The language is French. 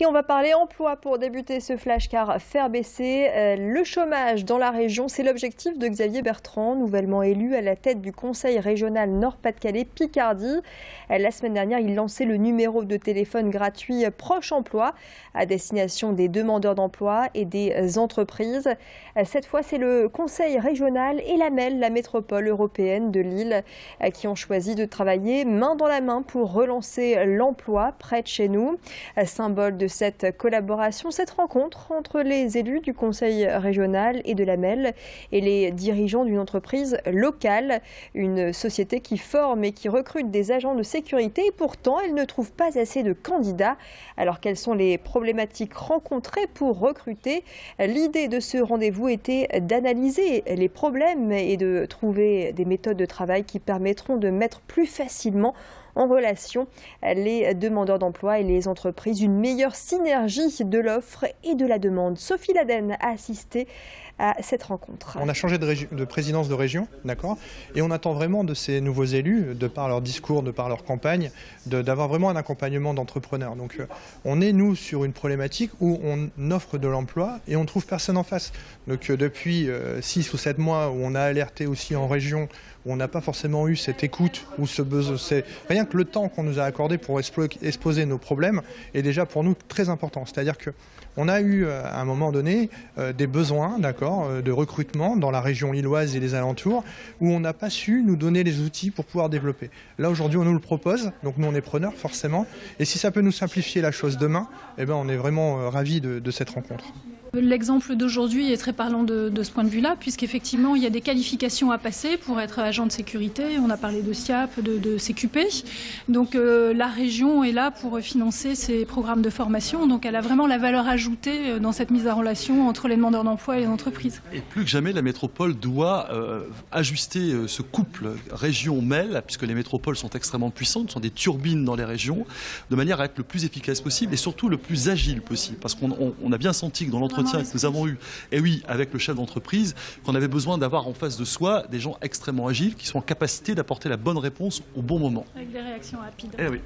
Et on va parler emploi pour débuter ce flash car faire baisser le chômage dans la région. C'est l'objectif de Xavier Bertrand, nouvellement élu à la tête du Conseil régional Nord-Pas-de-Calais-Picardie. La semaine dernière, il lançait le numéro de téléphone gratuit Proche Emploi à destination des demandeurs d'emploi et des entreprises. Cette fois, c'est le Conseil régional et la MEL, la métropole européenne de Lille, qui ont choisi de travailler main dans la main pour relancer l'emploi près de chez nous. Symbole de cette collaboration, cette rencontre entre les élus du Conseil régional et de la MEL et les dirigeants d'une entreprise locale, une société qui forme et qui recrute des agents de sécurité. Et pourtant, elle ne trouve pas assez de candidats. Alors, quelles sont les problématiques rencontrées pour recruter? L'idée de ce rendez-vous était d'analyser les problèmes et de trouver des méthodes de travail qui permettront de mettre plus facilement en relation les demandeurs d'emploi et les entreprises, une meilleure synergie de l'offre et de la demande. Sophie Laden a assisté à cette rencontre. On a changé de présidence de région, d'accord, et on attend vraiment de ces nouveaux élus, de par leur discours, de par leur campagne, d'avoir vraiment un accompagnement d'entrepreneurs. Donc on est, nous, sur une problématique où on offre de l'emploi et on ne trouve personne en face. Donc depuis 6 ou 7 mois où on a alerté aussi en région, où on n'a pas forcément eu cette écoute, ou ce besoin, c'est rien que le temps qu'on nous a accordé pour exposer nos problèmes est déjà pour nous très important. C'est-à-dire qu'on a eu à un moment donné des besoins, d'accord, de recrutement dans la région lilloise et les alentours, où on n'a pas su nous donner les outils pour pouvoir développer. Là aujourd'hui on nous le propose, donc nous on est preneurs forcément, et si ça peut nous simplifier la chose demain, eh ben, on est vraiment ravis de cette rencontre. L'exemple d'aujourd'hui est très parlant de ce point de vue-là, puisqu'effectivement, il y a des qualifications à passer pour être agent de sécurité. On a parlé de SIAP, de CQP. Donc la région est là pour financer ces programmes de formation. Donc elle a vraiment la valeur ajoutée dans cette mise en relation entre les demandeurs d'emploi et les entreprises. Et plus que jamais, la métropole doit ajuster ce couple région-MEL, puisque les métropoles sont extrêmement puissantes, sont des turbines dans les régions, de manière à être le plus efficace possible et surtout le plus agile possible. Parce qu'on a bien senti que dans l'entretien que nous avons eu, et oui, avec le chef d'entreprise, qu'on avait besoin d'avoir en face de soi des gens extrêmement agiles qui sont en capacité d'apporter la bonne réponse au bon moment. Avec des réactions rapides. Eh oui.